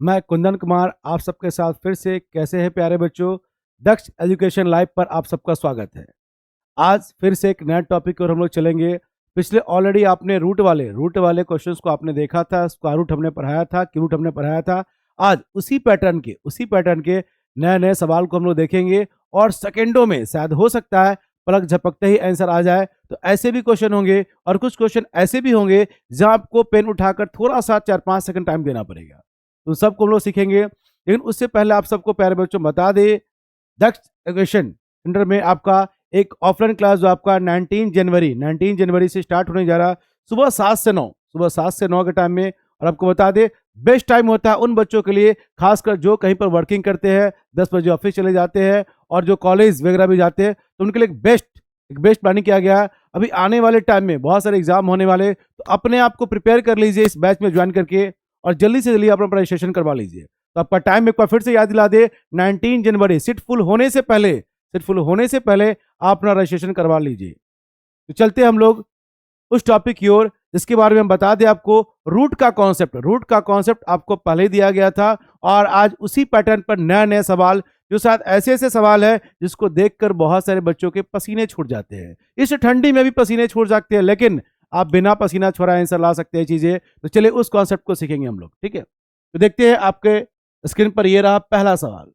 मैं कुंदन कुमार आप सबके साथ फिर से। कैसे हैं प्यारे बच्चों? दक्ष एजुकेशन लाइव पर आप सबका स्वागत है। आज फिर से एक नया टॉपिक और हम लोग चलेंगे। पिछले ऑलरेडी आपने रूट वाले क्वेश्चंस को आपने देखा था, स्क्वायर रूट हमने पढ़ाया था, क्यूब रूट हमने पढ़ाया था। आज उसी पैटर्न के नए नए सवाल को हम लोग देखेंगे और सेकेंडों में, शायद हो सकता है पलक झपकते ही आंसर आ जाए। तो ऐसे भी क्वेश्चन होंगे और कुछ क्वेश्चन ऐसे भी होंगे जहां आपको पेन उठाकर थोड़ा सा 4-5 सेकंड टाइम देना पड़ेगा। तो सबको हम लोग सीखेंगे, लेकिन उससे पहले आप सबको प्यारे बच्चों बता दे, दक्ष एजुकेशन सेंटर में आपका एक ऑफलाइन क्लास जो आपका 19 जनवरी से स्टार्ट होने जा रहा है, सुबह 7 से 9 के टाइम में। और आपको बता दे, बेस्ट टाइम होता है उन बच्चों के लिए, खासकर जो कहीं पर वर्किंग करते हैं, 10 बजे ऑफिस चले जाते हैं और जो कॉलेज वगैरह भी जाते हैं, तो उनके लिए एक बेस्ट प्लानिंग किया गया है। अभी आने वाले टाइम में बहुत सारे एग्जाम होने वाले, तो अपने आप को प्रिपेयर कर लीजिए इस बैच में ज्वाइन करके और जल्दी से जल्दी अपना रजिस्ट्रेशन करवा लीजिए। तो आपका टाइम एक बार फिर से याद दिला दे, 19 जनवरी सीट फुल होने से पहले आप अपना रजिस्ट्रेशन करवा लीजिए। तो चलते हैं हम लोग उस टॉपिक की ओर जिसके बारे में हम बता दें आपको। रूट का कॉन्सेप्ट आपको पहले दिया गया था और आज उसी पैटर्न पर नए नए सवाल, जो शायद ऐसे सवाल है जिसको देखकर बहुत सारे बच्चों के पसीने छूट जाते हैं। इस ठंडी में भी पसीने छूट सकते हैं, लेकिन आप बिना पसीना छोड़ा आंसर ला सकते हैं चीजें। तो चलिए उस कॉन्सेप्ट को सीखेंगे हम लोग, ठीक है। तो देखते हैं, आपके स्क्रीन पर ये रहा पहला सवाल।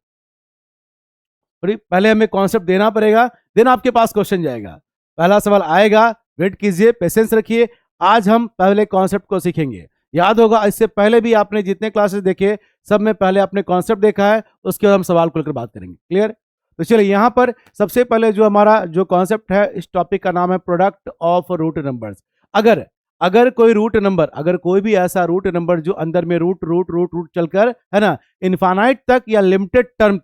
पहले हमें कॉन्सेप्ट देना पड़ेगा, देन आपके पास क्वेश्चन जाएगा। पहला सवाल आएगा, वेट कीजिए, पेशेंस रखिए। आज हम पहले कॉन्सेप्ट को सीखेंगे। याद होगा इससे पहले भी आपने जितने क्लासेस देखे, सब में पहले आपने कॉन्सेप्ट देखा है, उसके बाद हम सवाल को लेकर बात करेंगे। क्लियर? तो चलिए यहाँ पर सबसे पहले जो हमारा जो कॉन्सेप्ट है, इस टॉपिक का नाम है प्रोडक्ट ऑफ रूट नंबर्स। अगर कोई भी ऐसा रूट नंबर जो अंदर में रूट चलकर, है ना, इनफाइनाइट तक या लिमिटेड टर्म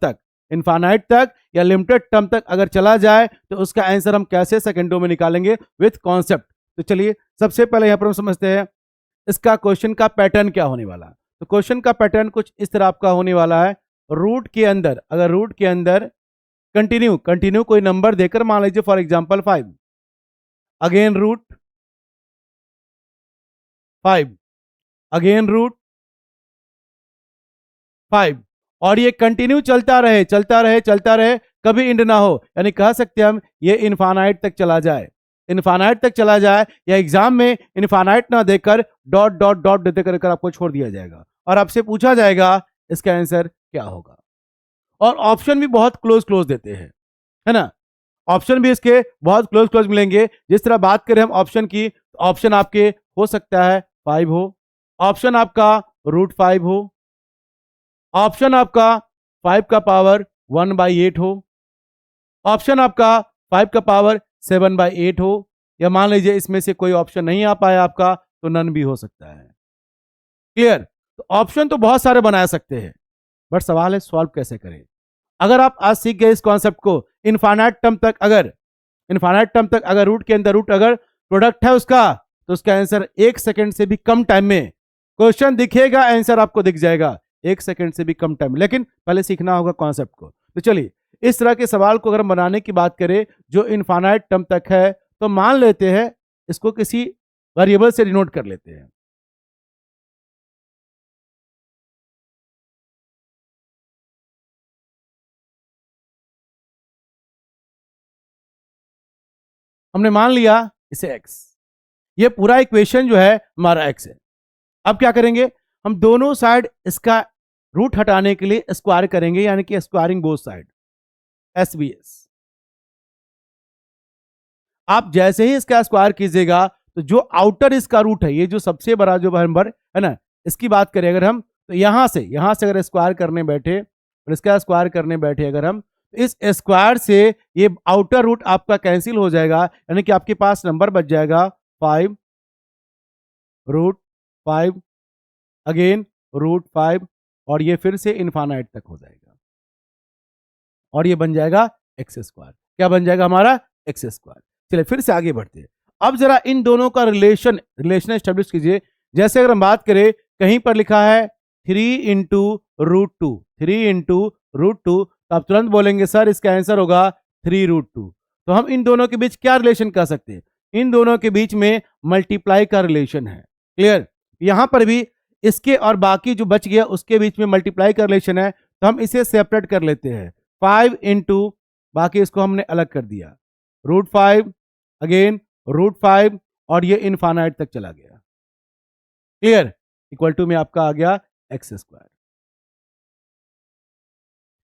तक अगर चला जाए, तो उसका आंसर हम कैसे सेकंडों में निकालेंगे विथ कॉन्सेप्ट। तो चलिए सबसे पहले यहां पर हम समझते हैं इसका क्वेश्चन का पैटर्न क्या होने वाला। तो क्वेश्चन का पैटर्न कुछ इस तरह आपका होने वाला है। रूट के अंदर कंटिन्यू कोई नंबर देकर, मान लीजिए for example 5, again root 5, again root 5, और ये कंटिन्यू चलता रहे, कभी एंड ना हो। यानी कह सकते हैं हम ये इनफाइनाइट तक चला जाए, या एग्जाम में इनफाइनाइट ना देकर डॉट देकर आपको छोड़ दिया जाएगा और आपसे पूछा जाएगा इसका आंसर क्या होगा। और ऑप्शन भी बहुत क्लोज देते हैं, है ना। ऑप्शन भी इसके बहुत क्लोज मिलेंगे। जिस तरह बात करें हम ऑप्शन की, तो ऑप्शन आपके हो सकता है 5 हो, ऑप्शन आपका √5 हो, ऑप्शन आपका 5 का पावर 1/8 हो, ऑप्शन आपका 5 का पावर 7/8 हो, या मान लीजिए इसमें से कोई ऑप्शन नहीं आ पाया आपका, तो नन भी हो सकता है। क्लियर? तो ऑप्शन तो बहुत सारे बना सकते हैं, बट सवाल है सॉल्व कैसे करें। अगर आप आज सीख गए इस कॉन्सेप्ट को, इनफाइनाइट टर्म तक अगर रूट के अंदर रूट अगर प्रोडक्ट है उसका, तो उसका आंसर 1 सेकंड से भी कम टाइम में, क्वेश्चन दिखेगा, आंसर आपको दिख जाएगा 1 सेकंड से भी कम टाइम, लेकिन पहले सीखना होगा कॉन्सेप्ट को। तो चलिए इस तरह के सवाल को अगर हम बनाने की बात करें जो इनफाइनाइट टर्म तक है, तो मान लेते हैं इसको किसी वेरिएबल से डिनोट कर लेते हैं। हमने मान लिया इसे x, ये पूरा इक्वेशन जो है हमारा x है। अब क्या करेंगे, हम दोनों साइड इसका रूट हटाने के लिए स्क्वायर करेंगे, यानी कि स्क्वायरिंग बोथ साइड, SVS। आप जैसे ही इसका स्क्वायर कीजिएगा, तो जो आउटर इसका रूट है, ये जो सबसे बड़ा जो नंबर है ना, इसकी बात करें अगर हम, तो यहां से अगर स्क्वायर करने बैठे और इसका स्क्वायर करने बैठे अगर हम, इस स्क्वायर से ये आउटर रूट आपका कैंसिल हो जाएगा, यानी कि आपके पास नंबर बच जाएगा 5 √5 अगेन √5, और ये फिर से इनफाइनाइट तक हो जाएगा, और ये बन जाएगा x²। क्या बन जाएगा हमारा? x²। चलिए फिर से आगे बढ़ते हैं। अब जरा इन दोनों का रिलेशन एस्टेब्लिश कीजिए। जैसे अगर हम बात करें, कहीं पर लिखा है 3 × √2, तो आप तुरंत बोलेंगे सर इसका आंसर होगा 3√2। तो हम इन दोनों के बीच क्या रिलेशन कह सकते हैं? इन दोनों के बीच में मल्टीप्लाई का रिलेशन है। क्लियर? यहां पर भी इसके और बाकी जो बच गया उसके बीच में मल्टीप्लाई का रिलेशन है, तो हम इसे सेपरेट कर लेते हैं। 5 इंटू बाकी इसको हमने अलग कर दिया, √5 अगेन √5 और ये इनफाइनाइट तक चला गया। क्लियर? इक्वल टू में आपका आ गया x²।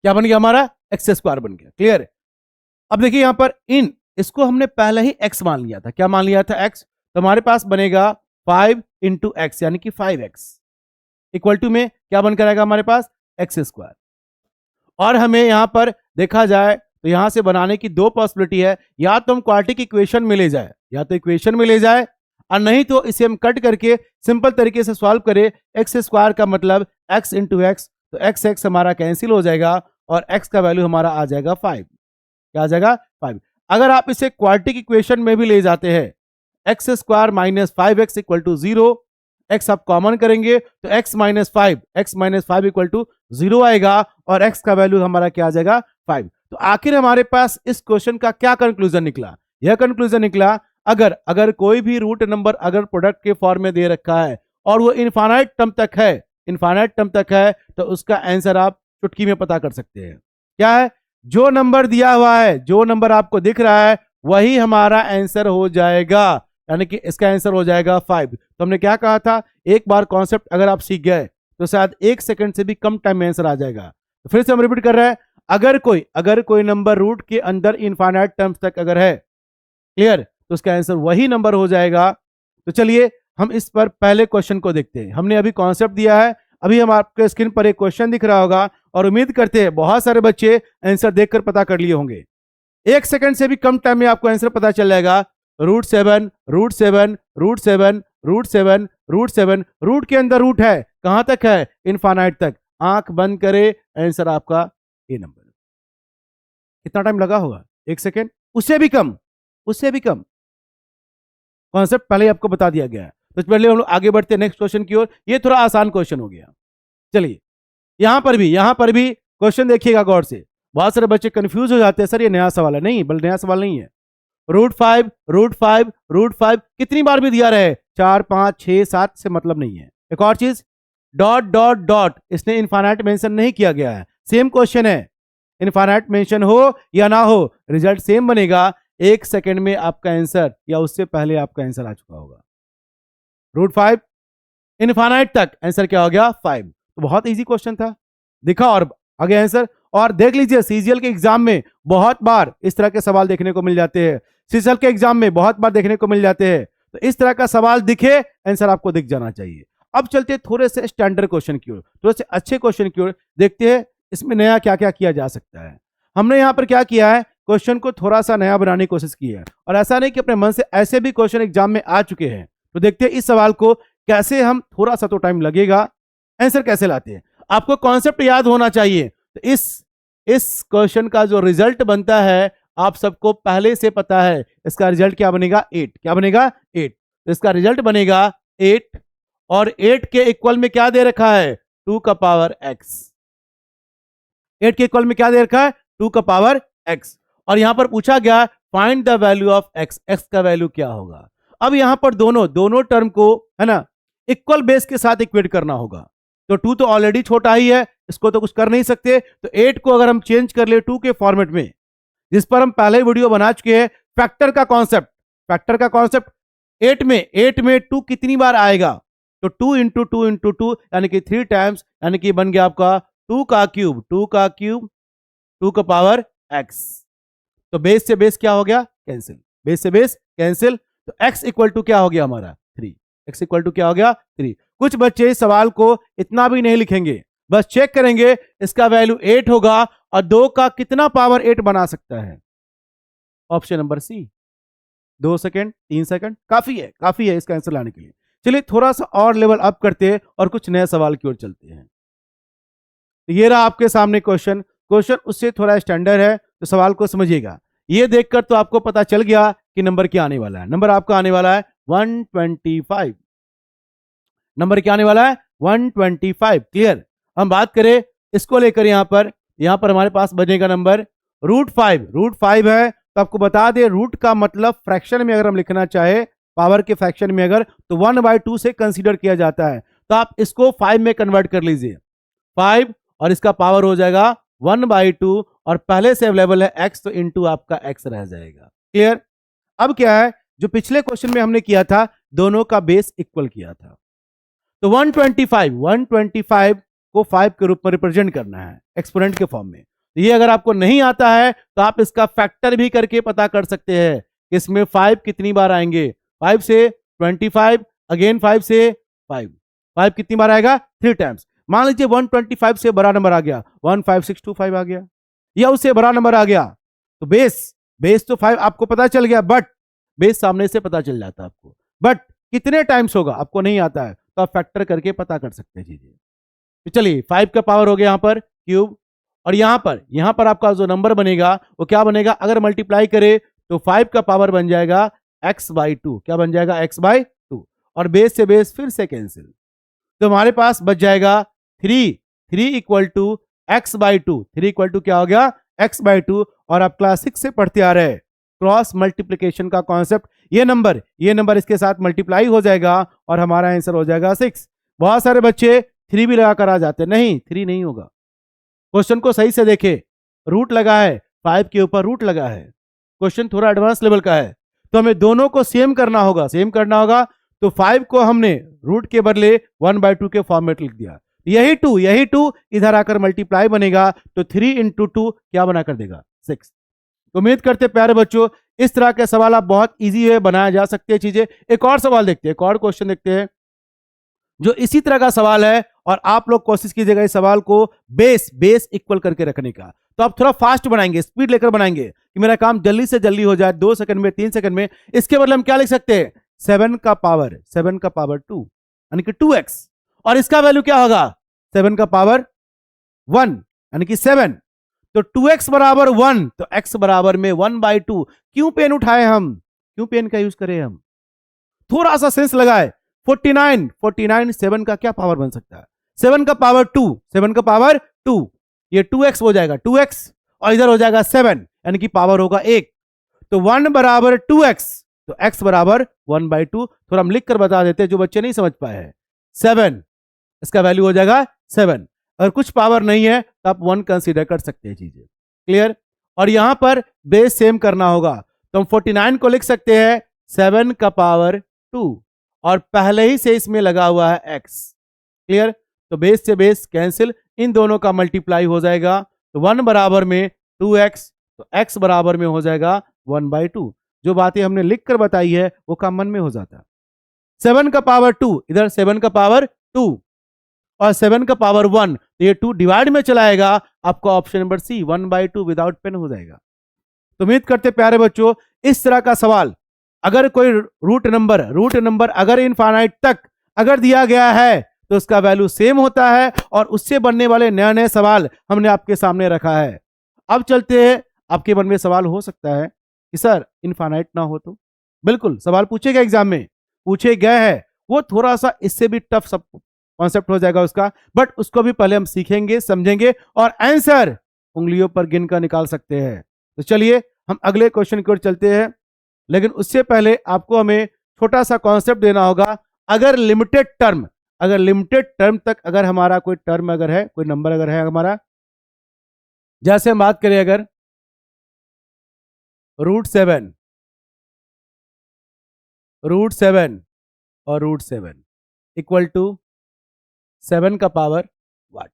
क्या बन गया हमारा? x² बन गया। क्लियर? अब देखिए यहां पर इन इसको हमने पहले ही x मान लिया था। क्या मान लिया था? x। तो हमारे पास बनेगा 5 इंटू एक्स यानी कि 5x इक्वल टू में क्या बनकर आएगा हमारे पास? x²। और हमें यहां पर देखा जाए तो यहां से बनाने की दो पॉसिबिलिटी है, या तो हम क्वाड्रेटिक इक्वेशन में ले जाए, या तो इक्वेशन में ले जाए, और नहीं तो इसे हम कट करके सिंपल तरीके से सॉल्व करें। x² का मतलब x इंटू एक्स, तो x हमारा कैंसिल हो जाएगा और x का वैल्यू हमारा आ जाएगा 5। क्या आ जाएगा? 5। अगर आप इसे क्वाड्रेटिक इक्वेशन में भी ले जाते हैं, x² minus 5x equal to 0, x आप कॉमन करेंगे तो x माइनस 5 इक्वल टू 0 आएगा और x का वैल्यू हमारा क्या आ जाएगा? 5। तो आखिर हमारे पास इस क्वेश्चन का क्या कंक्लूजन निकला? यह कंक्लूजन निकला, अगर कोई भी रूट नंबर अगर प्रोडक्ट के फॉर्म में दे रखा है और वो इनफाइनाइट टर्म तक है, तो उसका आंसर आप चुटकी में पता कर सकते हैं। क्या है? जो नंबर दिया हुआ है, जो नंबर आपको दिख रहा है, वही हमारा आंसर हो जाएगा, यानी कि इसका आंसर हो जाएगा 5। तो हमने क्या कहा था? एक बार कॉन्सेप्ट अगर आप सीख गए तो शायद 1 सेकंड से भी कम टाइम में आंसर आ जाएगा। तो फिर से हम रिपीट कर रहे हैं, अगर कोई नंबर रूट के अंदर इनफाइनाइट टर्म्स तक अगर है, क्लियर, तो उसका आंसर वही नंबर हो जाएगा। तो चलिए हम इस पर पहले क्वेश्चन को देखते हैं। हमने अभी कॉन्सेप्ट दिया है, अभी हम आपके स्क्रीन पर एक क्वेश्चन दिख रहा होगा और उम्मीद करते हैं बहुत सारे बच्चे आंसर देखकर पता कर लिए होंगे। 1 सेकंड से भी कम टाइम में आपको आंसर पता चल जाएगा। √7 √7 √7 √7 √7, रूट के अंदर रूट है, कहां तक है? इनफाइनाइट तक। आंख बंद करे, आंसर आपका ए नंबर। कितना टाइम लगा होगा? 1 सेकंड, उससे भी कम, उससे भी कम। कॉन्सेप्ट पहले आपको बता दिया गया है। तो पहले हम लोग आगे बढ़ते हैं नेक्स्ट क्वेश्चन की ओर। ये थोड़ा आसान क्वेश्चन हो गया। चलिए यहां पर भी क्वेश्चन देखिएगा गौर से। बहुत सारे बच्चे कंफ्यूज हो जाते हैं, सर ये नया सवाल है। नहीं, बल नया सवाल नहीं है। √5 कितनी बार भी दिया रहे, 4 5 6 7 से मतलब नहीं है। एक और चीज, डॉट डॉट डॉट, इसने इनफाइनाइट मेंशन नहीं किया गया है। सेम क्वेश्चन है, इनफाइनाइट मेंशन हो या ना हो, रिजल्ट सेम बनेगा। 1 सेकंड में आपका आंसर या उससे पहले आपका आंसर आ चुका होगा। √5 इनफाइनाइट तक, आंसर क्या हो गया? 5। तो बहुत इजी क्वेश्चन था, दिखा और आगे आंसर। और देख लीजिए सीजीएल के एग्जाम में बहुत बार इस तरह के सवाल देखने को मिल जाते हैं, सीजीएल के एग्जाम में बहुत बार देखने को मिल जाते हैं। तो इस तरह का सवाल दिखे, आंसर आपको दिख जाना चाहिए। अब चलते थोड़े से स्टैंडर्ड क्वेश्चन की ओर, थोड़े से अच्छे क्वेश्चन की ओर, देखते हैं इसमें नया क्या क्या किया जा सकता है। हमने यहाँ पर क्या किया है, क्वेश्चन को थोड़ा सा नया बनाने की कोशिश की है, और ऐसा नहीं कि अपने मन से, ऐसे भी क्वेश्चन एग्जाम में आ चुके हैं। तो देखते हैं इस सवाल को कैसे हम, थोड़ा सा तो टाइम लगेगा, आंसर कैसे लाते हैं। आपको कॉन्सेप्ट याद होना चाहिए। तो इस क्वेश्चन का जो रिजल्ट बनता है आप सबको पहले से पता है। इसका रिजल्ट क्या बनेगा? 8। क्या बनेगा? 8। तो इसका रिजल्ट बनेगा 8, और 8 के इक्वल में क्या दे रखा है? 2 का पावर x। 8 के इक्वल में क्या दे रखा है? 2 का पावर x। और यहां पर पूछा गया find the value of x, x का वैल्यू क्या होगा। अब यहां पर दोनों टर्म को, है ना, इक्वल बेस के साथ इक्वेट करना होगा। तो 2 तो ऑलरेडी छोटा ही है, इसको तो कुछ कर नहीं सकते। तो 8 को अगर हम चेंज कर ले 2 के फॉर्मेट में, जिस पर हम पहले वीडियो बना चुके हैं, फैक्टर का कॉन्सेप्ट 8 में 2 कितनी बार आएगा? तो 2 इंटू 2 इंटू 2 यानी कि 3 टाइम्स, यानी कि बन गया आपका 2 का क्यूब 2 का पावर x। तो बेस से बेस क्या हो गया? कैंसिल। बेस से बेस कैंसिल। तो x इक्वल टू क्या हो गया हमारा? 3। x इक्वल टू क्या हो गया? 3। कुछ बच्चे इस सवाल को इतना भी नहीं लिखेंगे, बस चेक करेंगे इसका वैल्यू 8 होगा और 2 का कितना पावर 8 बना सकता है। Option number C. 2 second 3 second काफी है इसका आंसर लाने के लिए। चलिए थोड़ा सा और लेवल अप करते हैं और कुछ नए सवाल की ओर चलते हैं। तो ये रहा आपके सामने क्वेश्चन उससे थोड़ा स्टैंडर्ड है, तो सवाल को समझिएगा। ये देखकर तो आपको पता चल गया कि नंबर क्या आने वाला है। नंबर आपका आने वाला है 125। नंबर क्या आने वाला है? 125। क्लियर? हम बात करें इसको लेकर, यहां पर हमारे पास बनेगा नंबर √5 है। तो आपको बता दें रूट का मतलब फ्रैक्शन में अगर हम लिखना चाहे, पावर के फ्रैक्शन में अगर, तो 1/2 से कंसीडर किया जाता है। तो आप इसको 5 में कन्वर्ट कर लीजिए, 5 और इसका पावर हो जाएगा 1/2 और पहले से अवेलेबल है x, तो इंटू आपका x रह जाएगा। क्लियर? अब क्या है, जो पिछले क्वेश्चन में हमने किया था दोनों का बेस इक्वल किया था, तो 125 को 5 के रूप में रिप्रेजेंट करना है एक्सपोनेंट के फॉर्म में। ये अगर आपको नहीं आता है तो आप इसका फैक्टर भी करके पता कर सकते हैं, इसमें 5 कितनी बार आएंगे, 5 से 25, अगेन 5 से 5 कितनी बार आएगा, 3 टाइम्स। मान लीजिए 125 से बड़ा नंबर आ गया, 15625 आ गया, या उससे बड़ा नंबर आ गया, तो बेस तो 5 आपको पता चल गया, बट बेस सामने से पता चल जाता है आपको, बट कितने टाइम्स होगा आपको नहीं आता है, तो आप फैक्टर करके पता कर सकते हैं चीजें। तो चलिए 5 का पावर हो गया यहां पर क्यूब, और यहां पर आपका जो नंबर बनेगा वो क्या बनेगा, अगर मल्टीप्लाई करे तो 5 का पावर बन जाएगा x/2, क्या बन जाएगा x/2, और बेस से बेस फिर से कैंसिल, तो हमारे पास बच जाएगा 3 equal to x/2, 3 equal to क्या हो गया x/2। और आप क्लास 6 से पढ़ते आ रहे हैं क्रॉस मल्टीप्लिकेशन का कॉन्सेप्ट, ये नंबर इसके साथ मल्टीप्लाई हो जाएगा और हमारा आंसर हो जाएगा 6। बहुत सारे बच्चे 3 भी लगाकर आ जाते, नहीं 3 नहीं होगा, क्वेश्चन को सही से देखे, रूट लगा है 5 के ऊपर रूट लगा है, क्वेश्चन थोड़ा एडवांस लेवल का है, तो हमें दोनों को सेम करना होगा, तो 5 को हमने रूट के बदले 1/2 के फॉर्मेट लिख दिया, यही 2 इधर आकर मल्टीप्लाई बनेगा, तो 3 इंटू 2 क्या बना कर देगा 6। तो उम्मीद करते प्यारे बच्चों इस तरह के सवाल आप बहुत इजी है बनाया जा सकते हैं चीजें। एक और सवाल देखते हैं, एक और क्वेश्चन देखते हैं जो इसी तरह का सवाल है, और आप लोग कोशिश कीजिएगा इस सवाल को बेस इक्वल करके रखने का। तो आप थोड़ा फास्ट बनाएंगे, स्पीड लेकर बनाएंगे कि मेरा काम जल्दी से जल्दी हो जाए, 2 सेकंड में 3 सेकंड में। इसके बदले हम क्या लिख सकते हैं, 7 का पावर 2 यानी कि 2x, और इसका वैल्यू क्या होगा 7 का पावर 1 यानी कि 7, तो 2x बराबर 1, तो x बराबर में 1/2। क्यों पेन उठाए हम, क्यों पेन का यूज करें हम, थोड़ा सा सेंस लगाए। 49 7 का क्या पावर बन सकता है, 7 का पावर 2, ये 2x हो जाएगा 2x, और इधर हो जाएगा 7 यानी कि पावर होगा 1, तो 1 बराबर 2x, तो x बराबर 1/2। थोड़ा हम लिख कर बता देते हैं जो बच्चे नहीं समझ पाए हैं, 7 इसका वैल्यू हो जाएगा 7। अगर कुछ पावर नहीं है तो आप 1 कंसीडर कर सकते हैं चीजें। क्लियर? और यहां पर बेस सेम करना होगा, तो हम 49 को लिख सकते हैं 7 का पावर 2, और पहले ही से इसमें लगा हुआ है x। क्लियर? तो बेस से बेस कैंसिल, इन दोनों का मल्टीप्लाई हो जाएगा, तो 1 बराबर में 2x, तो x बराबर में हो जाएगा 1/2। जो बातें हमने लिख कर बताई है वो काम मन में हो जाता है। 7 का पावर 2, इधर 7 का पावर 2 और 7 का पावर 1, तो ये 2 डिवाइड में चलाएगा, आपका option number C 1/2 without pen हो जाएगा। तो उम्मीद करते प्यारे बच्चों इस तरह का सवाल, अगर कोई रूट नंबर अगर इनफाइनाइट तक अगर दिया गया है तो उसका वैल्यू सेम होता है, और उससे बनने वाले नए नए सवाल हमने आपके सामने रखा है। अब चलते हैं, आपके मन में सवाल हो सकता है कि सर इनफाइनाइट ना हो तो, बिल्कुल सवाल पूछे गए एग्जाम में, पूछे गए हैं, वो थोड़ा सा इससे भी टफ सब कॉन्सेप्ट हो जाएगा उसका, बट उसको भी पहले हम सीखेंगे समझेंगे और आंसर उंगलियों पर गिनकर निकाल सकते हैं। तो चलिए हम अगले क्वेश्चन की ओर चलते हैं, लेकिन उससे पहले आपको हमें छोटा सा कॉन्सेप्ट देना होगा। अगर लिमिटेड टर्म तक अगर हमारा कोई टर्म अगर है, कोई नंबर अगर है हमारा, जैसे हम बात करें अगर √7 और √7 इक्वल टू 7 का पावर वाट,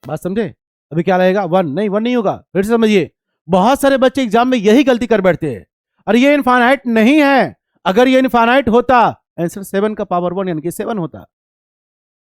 बात समझे? अभी क्या रहेगा 1 नहीं होगा, फिर से समझिए। बहुत सारे बच्चे एग्जाम में यही गलती कर बैठते हैं, अरे ये इनफाइनाइट नहीं है, अगर ये इनफाइनाइट होता आंसर 7 का पावर 1 यानी कि 7 होता।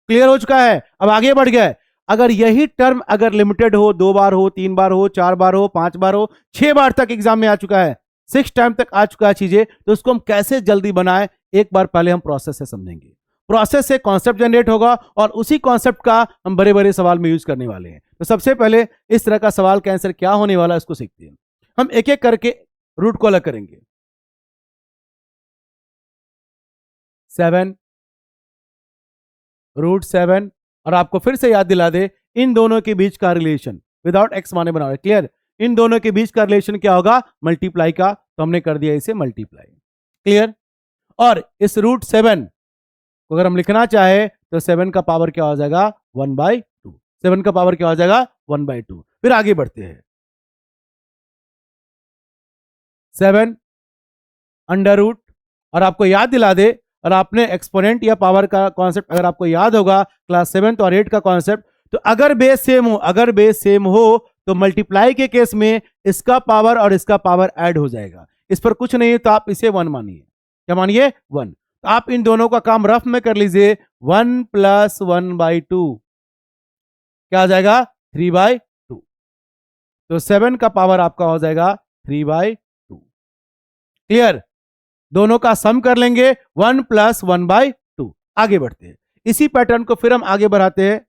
क्लियर हो चुका है? अब आगे बढ़ गए, अगर यही टर्म अगर लिमिटेड हो, 2 बार हो, 3 बार हो, 4 बार हो, 5 बार हो, 6 बार तक एग्जाम में आ चुका है, 6 टाइम तक आ चुका है चीजें, तो उसको हम कैसे जल्दी बनाए, एक बार पहले हम प्रोसेस से समझेंगे। प्रोसेस से कॉन्सेप्ट जनरेट होगा और उसी कॉन्सेप्ट का हम बड़े बड़े सवाल में यूज करने वाले हैं। तो सबसे पहले इस तरह का सवाल का आंसर क्या होने वाला है इसको सीखते हैं। हम एक एक करके रूट को अलग करेंगे। 7 √7, और आपको फिर से याद दिला दे इन दोनों के बीच का रिलेशन विदाउट एक्स माने बना रहे। क्लियर? इन दोनों के बीच का रिलेशन क्या होगा, मल्टीप्लाई का, तो हमने कर दिया इसे मल्टीप्लाई। क्लियर? और इस √7 तो अगर हम लिखना चाहे तो 7 का पावर क्या हो जाएगा 1/2। 7 का पावर क्या हो जाएगा 1/2। फिर आगे बढ़ते हैं। 7 अंडर रूट, और आपको याद दिला दे, और आपने एक्सपोनेंट या पावर का कॉन्सेप्ट अगर आपको याद होगा क्लास 7 और 8 का कॉन्सेप्ट, तो अगर बेस सेम हो तो मल्टीप्लाई के केस में इसका पावर और इसका पावर ऐड हो जाएगा। इस पर कुछ नहीं है तो आप इसे 1 मानिए। क्या मानिए 1। तो आप इन दोनों का काम रफ में कर लीजिए। 1 + 1/2 क्या हो जाएगा 3/2। तो 7 का पावर आपका हो जाएगा 3/2। क्लियर। दोनों का सम कर लेंगे 1 + 1/2। आगे बढ़ते हैं। इसी पैटर्न को फिर हम आगे बढ़ाते हैं।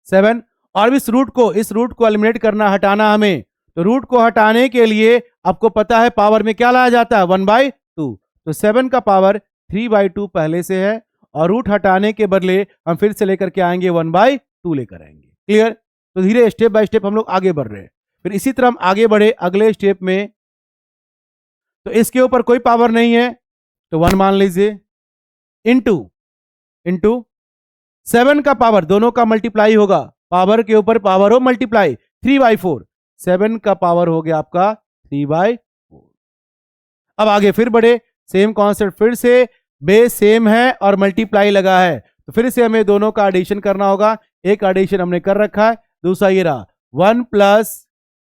7 और इस रूट को एलिमिनेट करना, हटाना हमें। तो रूट को हटाने के लिए आपको पता है पावर में क्या लाया जाता है 1/2। तो 7 का पावर 3/2 पहले से है, और रूट हटाने के बदले हम फिर से लेकर के आएंगे 1/2 लेकर आएंगे। क्लियर। तो धीरे स्टेप बाय स्टेप हम लोग आगे बढ़ रहे हैं। फिर इसी तरह हम आगे बढ़े अगले स्टेप में। तो इसके ऊपर कोई पावर नहीं है तो 1 मान लीजिए, इंटू 7 का पावर, दोनों का मल्टीप्लाई होगा, पावर के ऊपर पावर हो मल्टीप्लाई, 3/4। 7 का पावर हो गया आपका 3/4। अब आगे फिर बढ़े, सेम कॉन्सेप्ट फिर से, बेस सेम है और मल्टीप्लाई लगा है, तो फिर से हमें दोनों का एडिशन करना होगा। एक एडिशन हमने कर रखा है, दूसरा ये रहा 1 +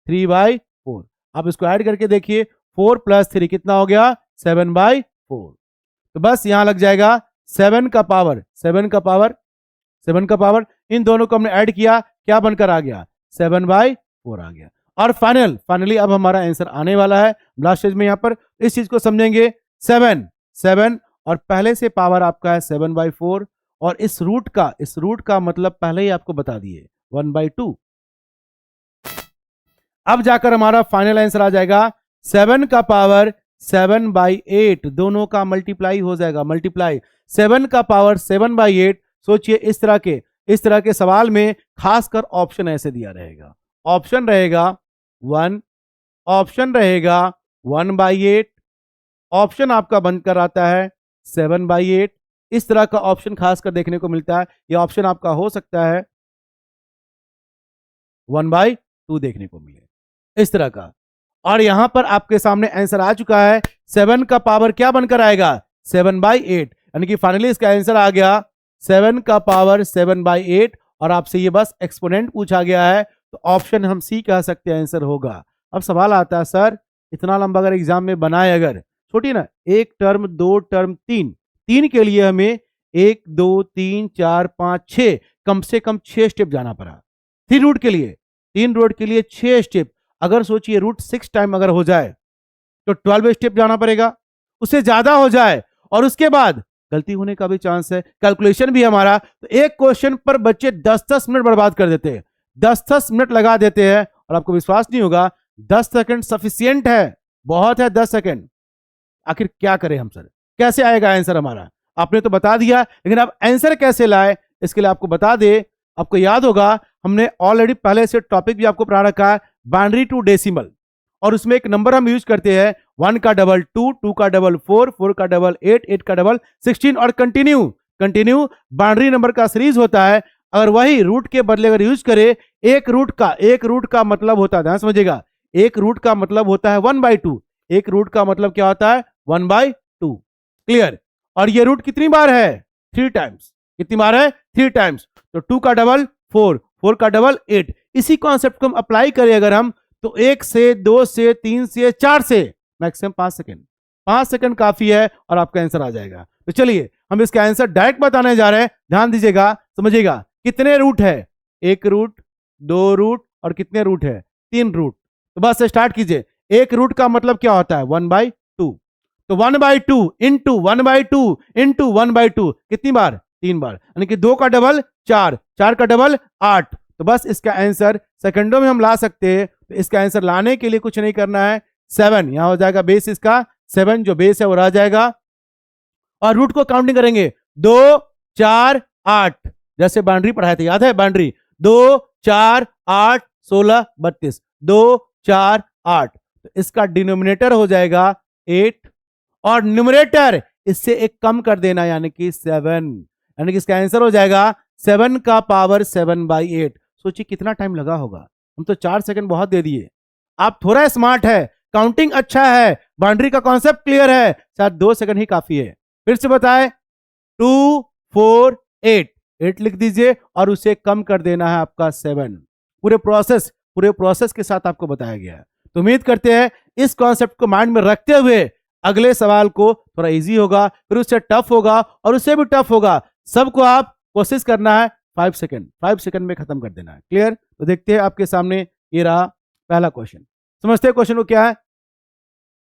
3/4। आप इसको ऐड करके देखिए, 4 + 3 कितना हो गया 7/4। तो बस यहां लग जाएगा 7 का पावर, इन दोनों को हमने ऐड किया, क्या बनकर आ गया 7/4 आ गया। और फाइनली अब हमारा आंसर आने वाला है लास्ट स्टेज में। यहां पर इस चीज को समझेंगे, 7 और पहले से पावर आपका है 7/4, और इस रूट का मतलब पहले ही आपको बता दिए 1/2। अब जाकर हमारा फाइनल आंसर आ जाएगा 7 का पावर 7/8। दोनों का मल्टीप्लाई हो जाएगा, मल्टीप्लाई 7 का पावर 7/8। सोचिए इस तरह के सवाल में खासकर ऑप्शन ऐसे दिया रहेगा, ऑप्शन रहेगा 1, ऑप्शन रहेगा 1/8, ऑप्शन आपका बनकर आता है 7/8। इस तरह का ऑप्शन खासकर देखने को मिलता है। यह ऑप्शन आपका हो सकता है 1/2 देखने को मिले, इस तरह का। और यहां पर आपके सामने आंसर आ चुका है, 7 का पावर क्या बनकर आएगा 7/8, यानी कि फाइनली इसका आंसर आ गया 7 का पावर 7/8। और आपसे ये बस एक्सपोनेंट पूछा गया है, तो ऑप्शन हम सी कह सकते हैं आंसर होगा। अब सवाल आता है, सर इतना लंबा अगर एग्जाम में बनाए, अगर छोटी ना, 1 टर्म 2 टर्म 3 के लिए हमें 1 2 3 4 5 6 कम से कम 6 स्टेप जाना पड़ा। 3 रूट के लिए 6 स्टेप। अगर सोचिए रूट 6 टाइम अगर हो जाए तो 12 स्टेप जाना पड़ेगा, उससे ज्यादा हो जाए और उसके बाद गलती होने का भी चांस है, कैलकुलेशन भी हमारा। तो एक क्वेश्चन पर बच्चे 10-10 मिनट बर्बाद कर देते हैं, 10-10 मिनट लगा देते हैं, और आपको विश्वास नहीं होगा 10 सेकंड सफिशियंट है, बहुत है 10 सेकंड। आखिर क्या करें हम सर, कैसे आएगा आंसर हमारा? आपने तो बता दिया, लेकिन अब आंसर कैसे लाए इसके लिए आपको बता दे। आपको याद होगा हमने ऑलरेडी पहले से टॉपिक भी आपको पढ़ा रखा है, बाइनरी टू डेसिमल, और उसमें एक नंबर हम यूज करते हैं 1 का डबल 2, 2 का डबल 4, 4 का डबल 8, 8 का डबल 16, और कंटिन्यू बाइनरी नंबर का सीरीज होता है। अगर वही रूट के बदले अगर यूज करे, एक रूट का मतलब होता है, ध्यान समझिएगा, एक रूट का मतलब होता है 1/2। एक रूट का मतलब क्या होता है 1/2। क्लियर। और ये रूट कितनी बार है 3 टाइम्स। कितनी बार है 3 टाइम्स। तो 2 का डबल 4, 4 का डबल 8। इसी कॉन्सेप्ट को हम अप्लाई करें अगर हम, तो 1 से 2 से 3 से 4 से मैक्सिमम 5 सेकंड काफी है और आपका आंसर आ जाएगा। तो चलिए हम इसका आंसर डायरेक्ट बताने जा रहे हैं, ध्यान दीजिएगा, समझिएगा। कितने रूट है, 1 रूट, 2 रूट, और कितने रूट है 3 रूट। तो बस स्टार्ट कीजिए। एक रूट का मतलब क्या होता है 1/2। तो 1/2 इंटू 1/2 इंटू 1/2 कितनी बार 3 बार, यानी कि 2 का डबल 4, 4 का डबल 8। तो बस इसका आंसर सेकंडों में हम ला सकते हैं। तो इसका आंसर लाने के लिए कुछ नहीं करना है, 7 यहां हो जाएगा, बेस इसका 7 जो बेस है वो रह जाएगा, और रूट को काउंटिंग करेंगे 2 4 8, जैसे बाउंड्री पढ़ाए थे, याद है बाउंड्री, 2 4 8 16 32, 2 4 8। तो इसका डिनोमिनेटर हो जाएगा 8, और न्यूमरेटर इससे एक कम कर देना, यानी कि 7, यानी कि इसका आंसर हो जाएगा 7 का पावर 7/8। सोचिए कितना टाइम लगा होगा, हम तो 4 सेकंड बहुत दे दिए। आप थोड़ा स्मार्ट है, काउंटिंग अच्छा है, बाउंड्री का कॉन्सेप्ट क्लियर है, शायद 2 सेकंड ही काफी है। फिर से बताए, 2 4 8 लिख दीजिए और उसे कम कर देना है आपका 7। पूरे प्रोसेस के साथ आपको बताया गया है। तो उम्मीद करते हैं इस कॉन्सेप्ट को माइंड में रखते हुए अगले सवाल को थोड़ा इजी होगा, फिर उससे टफ होगा और उससे भी टफ होगा। सबको आप कोशिश करना है 5 सेकंड में खत्म कर देना है। क्लियर? तो देखते हैं आपके सामने ये रहा पहला क्वेश्चन। समझते हैं क्वेश्चन को क्या है।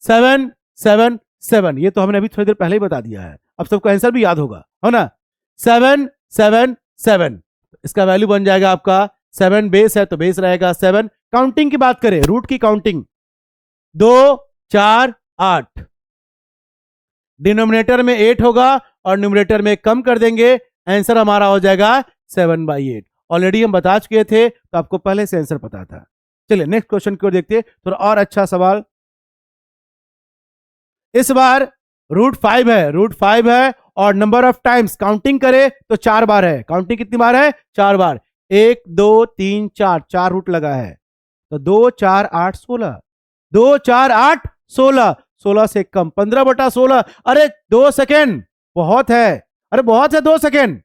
7 7 7, ये तो हमने अभी थोड़ी देर पहले ही बता दिया है, अब सबको आंसर भी याद होगा, है ना। 7 7 7, इसका वैल्यू बन जाएगा आपका 7, बेस है तो बेस रहेगा 7। काउंटिंग की बात करें, रूट की काउंटिंग 2 4 8, डिनोमिनेटर में 8 होगा और न्यूमरेटर में कम कर देंगे, आंसर हमारा हो जाएगा 7/8। ऑलरेडी हम बता चुके थे तो आपको पहले से आंसर पता था। चलिए नेक्स्ट क्वेश्चन की ओर देखते हैं, थोड़ा और अच्छा सवाल। इस बार रूट 5 है और नंबर ऑफ टाइम्स काउंटिंग करें तो 4 बार है। काउंटिंग कितनी बार है? 4 बार। 1 2 3 4, 4 रूट लगा है तो 2 4 8 16, 2 4 8 16, 16 से कम 15/16। अरे 2 सेकेंड बहुत है, अरे बहुत है 2 सेकेंड,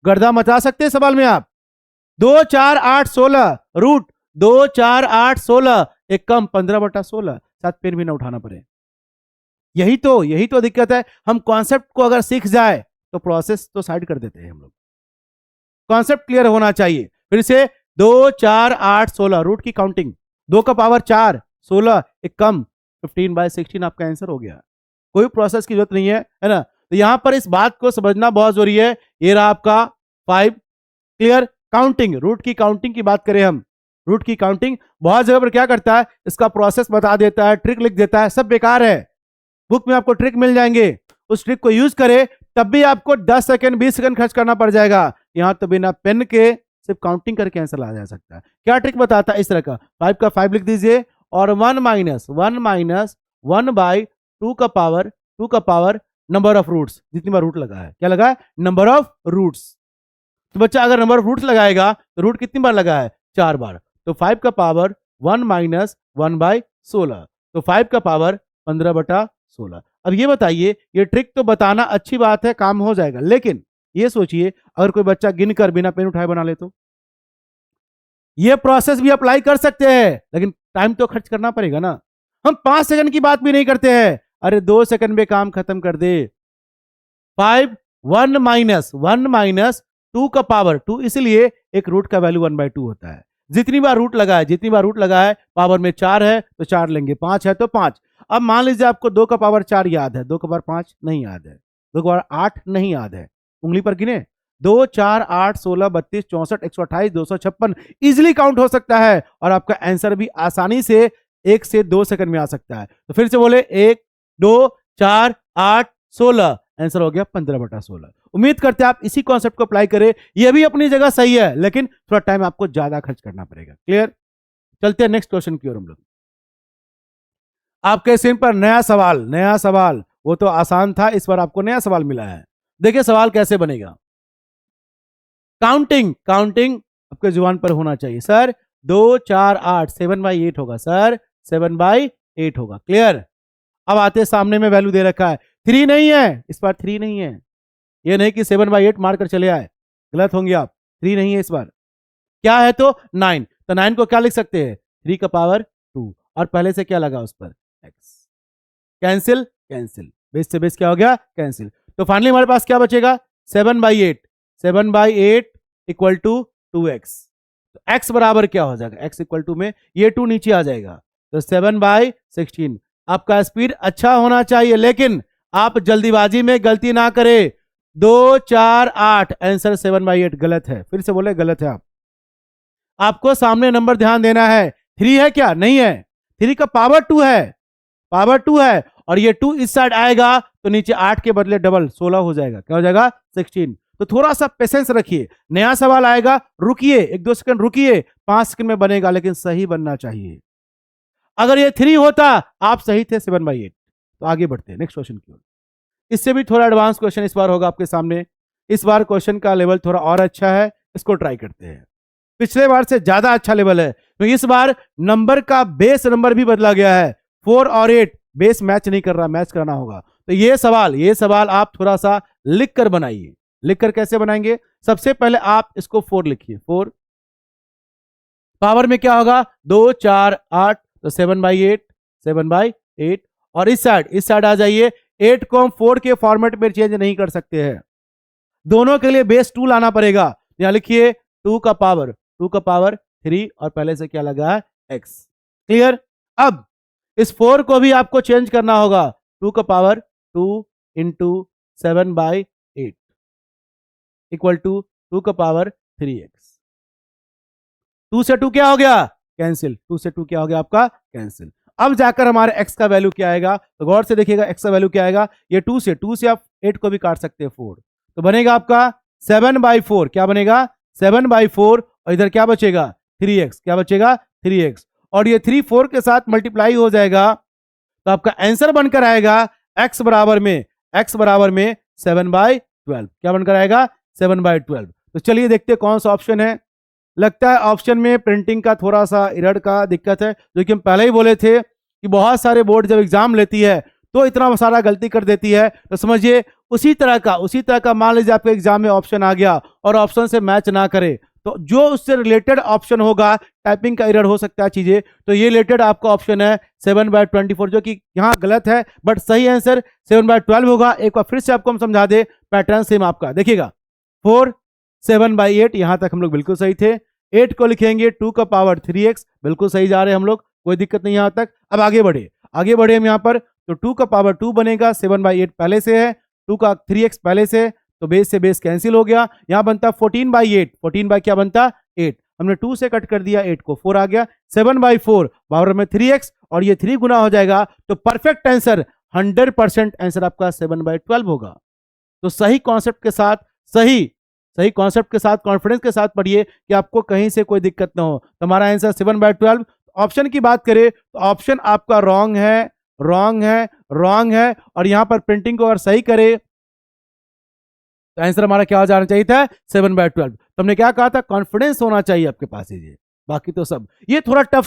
गर्दा मचा सकते हैं सवाल में आप। 2 4 8 16 रूट 2 4 8 16, एक कम 15/16, साथ पेन भी ना उठाना पड़े। यही तो दिक्कत है। हम कॉन्सेप्ट को अगर सीख जाए तो प्रोसेस तो साइड कर देते हैं हम लोग। कॉन्सेप्ट क्लियर होना चाहिए। फिर से 2 4 8 16, रूट की काउंटिंग 2 का पावर 4 16, एक कम 15/16 आपका आंसर हो गया। कोई प्रोसेस की जरूरत नहीं है ना। तो यहां पर इस बात को समझना बहुत जरूरी है। ये रहा आपका 5। क्लियर? काउंटिंग, रूट की काउंटिंग की बात करें हम, रूट की काउंटिंग बहुत जगह पर क्या करता है, इसका प्रोसेस बता देता है, ट्रिक लिख देता है, सब बेकार है। बुक में आपको ट्रिक मिल जाएंगे, उस ट्रिक को यूज करें तब भी आपको 10 सेकंड 20 सेकंड खर्च करना पड़ जाएगा। यहां तो बिना पेन के सिर्फ काउंटिंग करके आंसर ला जा सकता है। क्या ट्रिक बताता है? इस तरह का 5 का 5 लिख दीजिए और 1 माइनस 1/2 का पावर नंबर ऑफ रूट्स, जितनी बार रूट लगा है। क्या लगा है? Number of roots. तो बच्चा अगर नंबर ऑफ रूट्स लगाएगा तो रूट कितनी बार लगा है? 4 बार। तो 5 का पावर 1 माइनस 1/16, तो 5 का पावर 15/16। अब ये बताइए, ये ट्रिक तो बताना अच्छी बात है, काम हो जाएगा, लेकिन ये सोचिए अगर कोई बच्चा गिनकर बिना पेन उठाए बना ले तो। ये प्रोसेस भी अप्लाई कर सकते हैं लेकिन टाइम तो खर्च करना पड़ेगा ना। हम 5 सेकंड की बात भी नहीं करते हैं, अरे 2 सेकंड में काम खत्म कर दे। 5 1 - 2 का पावर 2, इसलिए एक रूट का वैल्यू 1/2 होता है। जितनी बार रूट लगा है पावर में 4 है तो 4 लेंगे, 5 है तो 5। अब मान लीजिए आपको 2 का पावर 4 याद है, 2 का पावर 5 नहीं याद है, 2 का पावर 8 नहीं याद है, उंगली पर गिने 2 4 8 16 32 64 128 256 इजिली काउंट हो सकता है और आपका आंसर भी आसानी से 1 से 2 सेकंड में आ सकता है। तो फिर से बोले 1 2 4 8 16, आंसर हो गया 15/16। उम्मीद करते हैं आप इसी कॉन्सेप्ट को अप्लाई करें। यह भी अपनी जगह सही है लेकिन थोड़ा टाइम आपको ज्यादा खर्च करना पड़ेगा। क्लियर? चलते हैं नेक्स्ट क्वेश्चन की ओर हम लोग। आपके स्क्रीन पर नया सवाल, वो तो आसान था, इस बार आपको नया सवाल मिला है। देखिए सवाल कैसे बनेगा। काउंटिंग आपके जुबान पर होना चाहिए। सर 2 4 8 7/8 होगा, सर 7/8 होगा। क्लियर? अब आते सामने में वैल्यू दे रखा है, 3 नहीं है, इस बार 3 नहीं है। ये नहीं कि 7/8 मारकर चले आए, गलत होंगे आप। 3 नहीं है इस बार। क्या है तो 9, तो 9 को क्या लिख सकते हैं? 3 का पावर 2 और पहले से क्या लगा उस पर? x। कैंसिल, बेस से बेस क्या हो गया? कैंसिल। तो फाइनली हमारे पास क्या बचेगा? 7/8 इक्वल टू 2x। तो x बराबर क्या हो जाएगा? x इक्वल टू में ये 2 नीचे आ जाएगा तो 7/16। आपका स्पीड अच्छा होना चाहिए लेकिन आप जल्दीबाजी में गलती ना करें। 2 4 8, आंसर 7/8 गलत है। फिर से बोले गलत है। आपको सामने नंबर ध्यान देना है। 3 है क्या? नहीं है, 3 का पावर 2 है और ये 2 इस साइड आएगा तो नीचे 8 के बदले डबल 16 हो जाएगा। क्या हो जाएगा? 16। तो थोड़ा सा पेशेंस रखिए, नया सवाल आएगा, रुकिए 1-2 सेकंड रुकिए, 5 सेकंड में बनेगा लेकिन सही बनना चाहिए। अगर ये 3 होता आप सही थे 7/8। तो आगे बढ़ते हैं नेक्स्ट क्वेश्चन की ओर। इससे भी थोड़ा एडवांस क्वेश्चन इस बार होगा आपके सामने। इस बार क्वेश्चन का लेवल थोड़ा और अच्छा है, इसको ट्राई करते हैं। पिछले बार से ज्यादा अच्छा लेवल है, तो इस बार नंबर का बेस नंबर भी बदला गया है। 4 और 8 बेस मैच नहीं कर रहा, मैच कराना होगा। तो ये सवाल आप थोड़ा सा लिख कर बनाइए। लिखकर कैसे बनाएंगे? सबसे पहले आप इसको 4 लिखिए। 4 पावर में क्या होगा? 2 4 8, तो 7/8, 7/8। और इस साइड आ जाइए। 8 को हम 4 के फॉर्मेट में चेंज नहीं कर सकते हैं, दोनों के लिए बेस 2 लाना पड़ेगा। यहां लिखिए 2 का पावर 3 और पहले से क्या लगा है? x। क्लियर? अब इस 4 को भी आपको चेंज करना होगा। 2 का पावर 2 इंटू 7/8 इक्वल टू 2 का पावर 3x। 2 से 2 क्या हो गया? कैंसिल। 2 से 2 क्या हो गया आपका? कैंसिल। अब जाकर हमारे x का वैल्यू क्या आएगा? तो गौर से देखिएगा x का वैल्यू क्या आएगा। ये 2 से आप 8 को भी काट सकते हैं 4, तो बनेगा आपका 7/4। क्या बनेगा? 7/4। और इधर क्या बचेगा? 3x। क्या बचेगा? 3x। और ये 3 4 के साथ मल्टीप्लाई हो जाएगा, तो आपका आंसर बनकर आएगा x बराबर में 7/12। क्या बनकर आएगा? 7/12। तो चलिए देखते हैं कौन सा ऑप्शन है। लगता है ऑप्शन में प्रिंटिंग का थोड़ा सा एरर का दिक्कत है, जो कि हम पहले ही बोले थे कि बहुत सारे बोर्ड जब एग्जाम लेती है तो इतना सारा गलती कर देती है। तो समझिए उसी तरह का मान लीजिए आपके एग्जाम में ऑप्शन आ गया और ऑप्शन से मैच ना करे, तो जो उससे रिलेटेड ऑप्शन होगा, टाइपिंग का एरर हो सकता है चीजें, तो ये रिलेटेड आपका ऑप्शन है 7/24, जो कि यहाँ गलत है, बट सही आंसर 7/12 होगा। एक बार फिर से आपको हम समझा दे, पैटर्न सेम आपका देखिएगा। 4 7/8 यहां तक हम लोग बिल्कुल सही थे। 8 को लिखेंगे 2 का पावर 3x, बिल्कुल सही जा रहे हैं हम लोग, कोई दिक्कत नहीं यहां तक। अब आगे बढ़े हम यहां पर, तो 2 का पावर 2 बनेगा, 7/8 पहले से है, 2 का 3x पहले से, तो बेस से बेस कैंसिल हो गया। यहां बनता 14/8, 14 बाई क्या बनता? 8। हमने 2 से कट कर दिया, 8 को 4 आ गया। 7/4 पावर में 3x, और ये 3 गुना हो जाएगा, तो परफेक्ट आंसर 100% आंसर आपका 7/12 होगा। तो सही कॉन्सेप्ट के साथ, सही कॉन्सेप्ट के साथ, कॉन्फिडेंस के साथ पढ़िए कि आपको कहीं से कोई दिक्कत ना हो। तो हमारा आंसर 7/12। ऑप्शन की बात करें तो ऑप्शन आपका रॉन्ग है। और यहां पर प्रिंटिंग को अगर सही करे तो आंसर हमारा क्या हो जाना चाहिए था? 7/12। तो हमने क्या कहा था? कॉन्फिडेंस होना चाहिए आपके पास। ये बाकी तो सब, ये थोड़ा टफ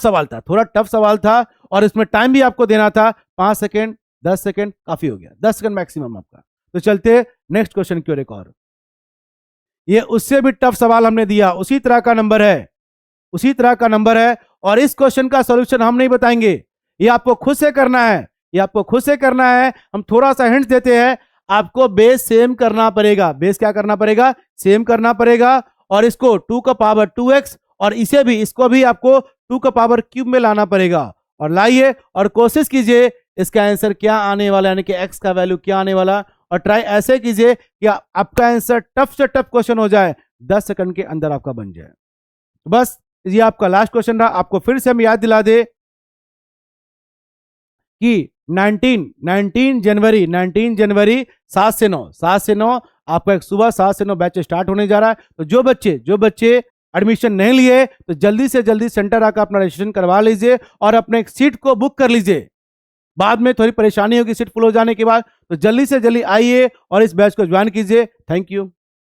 सवाल था, और इसमें टाइम भी आपको देना था 5 सेकेंड 10 सेकेंड, काफी हो गया, 10 सेकेंड मैक्सिमम आपका। तो चलते नेक्स्ट क्वेश्चन की ओर। एक और, ये उससे भी टफ सवाल हमने दिया, उसी तरह का नंबर है, और इस क्वेश्चन का सॉल्यूशन हम नहीं बताएंगे, ये आपको खुद से करना है। हम थोड़ा सा हिंट देते हैं, आपको बेस सेम करना पड़ेगा। बेस क्या करना पड़ेगा? सेम करना पड़ेगा। और इसको 2 का पावर 2x, और इसको भी आपको 2 का पावर क्यूब में लाना पड़ेगा। और लाइए और कोशिश कीजिए इसका आंसर क्या आने वाला, यानी कि x का वैल्यू क्या आने वाला। और ट्राई ऐसे कीजिए कि आपका आंसर टफ से टफ क्वेश्चन हो जाए, 10 सेकंड के अंदर आपका बन जाए। तो बस ये आपका लास्ट क्वेश्चन रहा। आपको फिर से हम याद दिला दे कि 19 जनवरी 7 से 9 आपका एक सुबह 7 से 9 बैच स्टार्ट होने जा रहा है। तो जो बच्चे एडमिशन नहीं लिए, तो जल्दी से जल्दी सेंटर आकर अपना रजिस्ट्रेशन करवा लीजिए और अपने सीट को बुक कर लीजिए। बाद में थोड़ी परेशानी होगी सीट फुल हो जाने के बाद, तो जल्दी से जल्दी आइए और इस बैच को ज्वाइन कीजिए। Thank you.